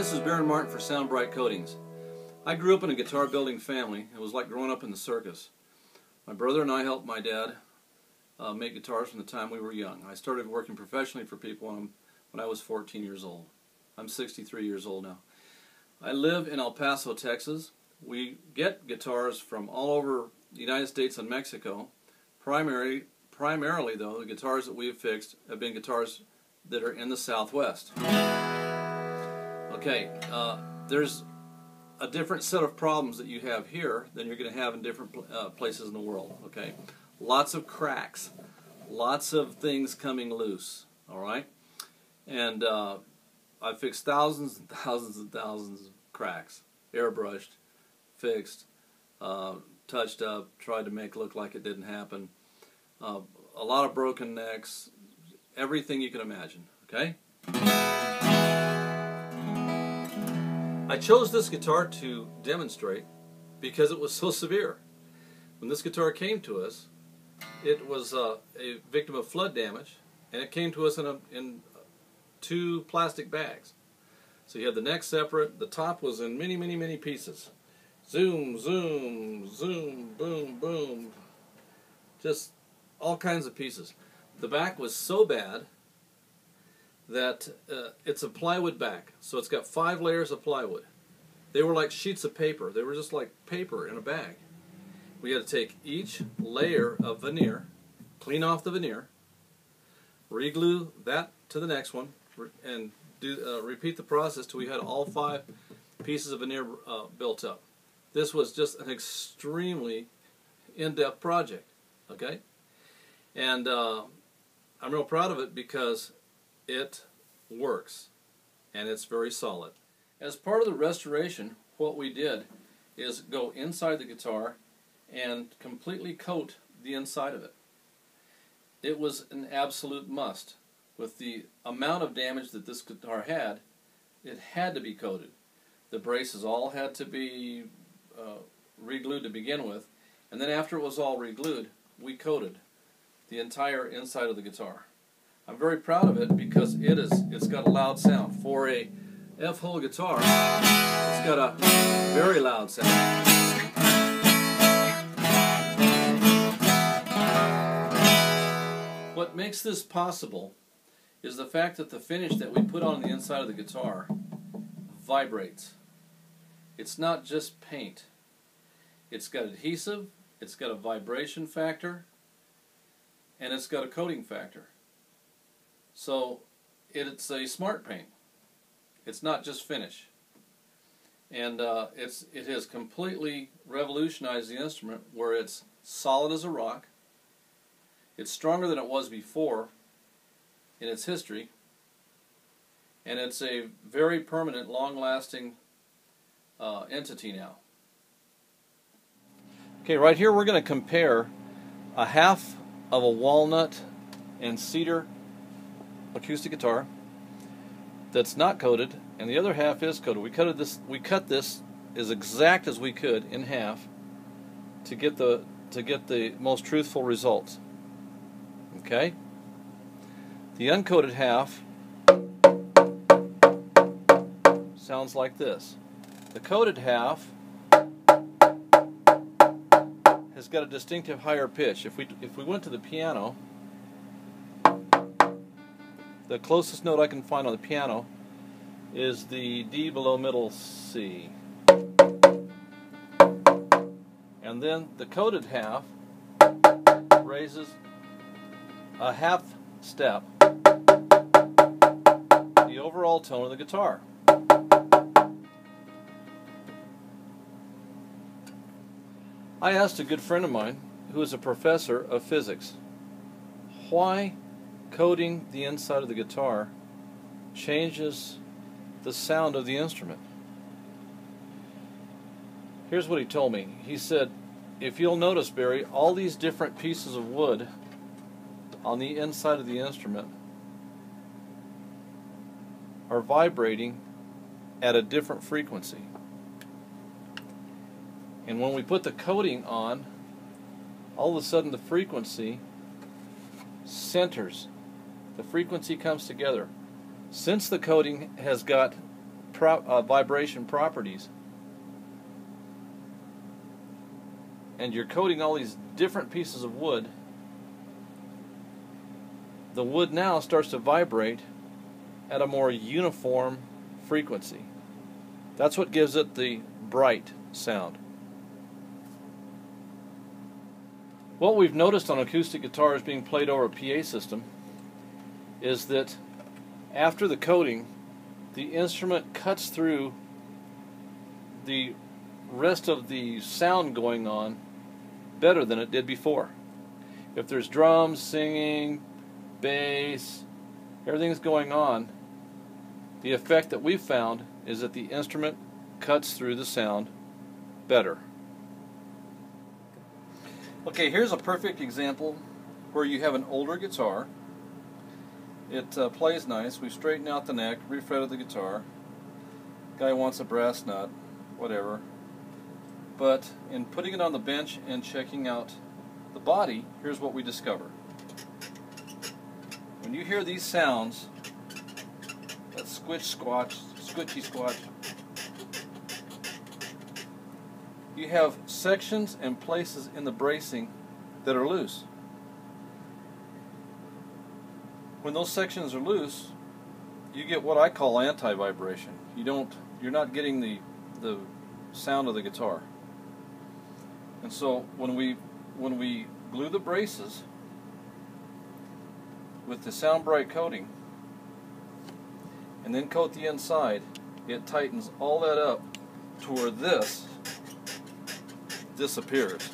this is Baron Martin for Sound Bright Coatings. I grew up in a guitar building family. It was like growing up in the circus. My brother and I helped my dad make guitars from the time we were young. I started working professionally for people when I was 14 years old. I'm 63 years old now. I live in El Paso, Texas. We get guitars from all over the United States and Mexico. Primarily though, the guitars that we have fixed have been guitars that are in the Southwest. Okay, there's a different set of problems that you have here than you're going to have in different places in the world. Okay, lots of cracks, lots of things coming loose. All right, and I fixed thousands and thousands and thousands of cracks, airbrushed, fixed, touched up, tried to make it look like it didn't happen. A lot of broken necks, everything you can imagine. Okay. I chose this guitar to demonstrate because it was so severe. When this guitar came to us, it was a victim of flood damage, and it came to us in two plastic bags. So you had the neck separate, the top was in many, many, many pieces. Zoom, zoom, zoom, boom, boom. Just all kinds of pieces. The back was so bad that it's a plywood back, so it's got 5 layers of plywood. They were like sheets of paper. They were just like paper in a bag. We had to take each layer of veneer, clean off the veneer, re-glue that to the next one, and repeat the process till we had all 5 pieces of veneer built up. This was just an extremely in-depth project, okay? And I'm real proud of it because it works, and it's very solid. As part of the restoration, what we did is go inside the guitar and completely coat the inside of it. It was an absolute must. With the amount of damage that this guitar had, it had to be coated. The braces all had to be re-glued to begin with, and then after it was all re-glued, we coated the entire inside of the guitar. I'm very proud of it because it's got a loud sound. For a F-hole guitar, it's got a very loud sound. What makes this possible is the fact that the finish that we put on the inside of the guitar vibrates. It's not just paint. It's got adhesive, it's got a vibration factor, and it's got a coating factor. So it's a smart paint. It's not just finish. And it has completely revolutionized the instrument where it's solid as a rock. It's stronger than it was before in its history. And it's a very permanent, long-lasting entity now. Okay, right here we're going to compare a half of a walnut and cedar acoustic guitar that's not coated, and the other half is coated. We cut this as exact as we could in half to get the most truthful results. Okay? The uncoated half sounds like this. The coated half has got a distinctive higher pitch. If we went to the piano, the closest note I can find on the piano is the D below middle C. And then the coated half raises a half step the overall tone of the guitar. I asked a good friend of mine who is a professor of physics why coating the inside of the guitar changes the sound of the instrument. Here's what he told me. He said, if you'll notice, Barry, all these different pieces of wood on the inside of the instrument are vibrating at a different frequency. And when we put the coating on, all of a sudden the frequency centers. The frequency comes together. Since the coating has got vibration properties, and you're coating all these different pieces of wood, the wood now starts to vibrate at a more uniform frequency. That's what gives it the bright sound. What we've noticed on acoustic guitars being played over a PA system is that after the coating, the instrument cuts through the rest of the sound going on better than it did before. If there's drums, singing, bass, everything's going on, the effect that we've found is that the instrument cuts through the sound better. Okay, here's a perfect example where you have an older guitar. It plays nice. We've straightened out the neck, refretted the guitar. Guy wants a brass nut, whatever. But in putting it on the bench and checking out the body, here's what we discover. When you hear these sounds, that squish, squatch, squitchy, squatch, you have sections and places in the bracing that are loose. When those sections are loose, you get what I call anti-vibration. You're not getting the sound of the guitar. And so when we glue the braces with the Sound Bright coating and then coat the inside, it tightens all that up to where this disappears.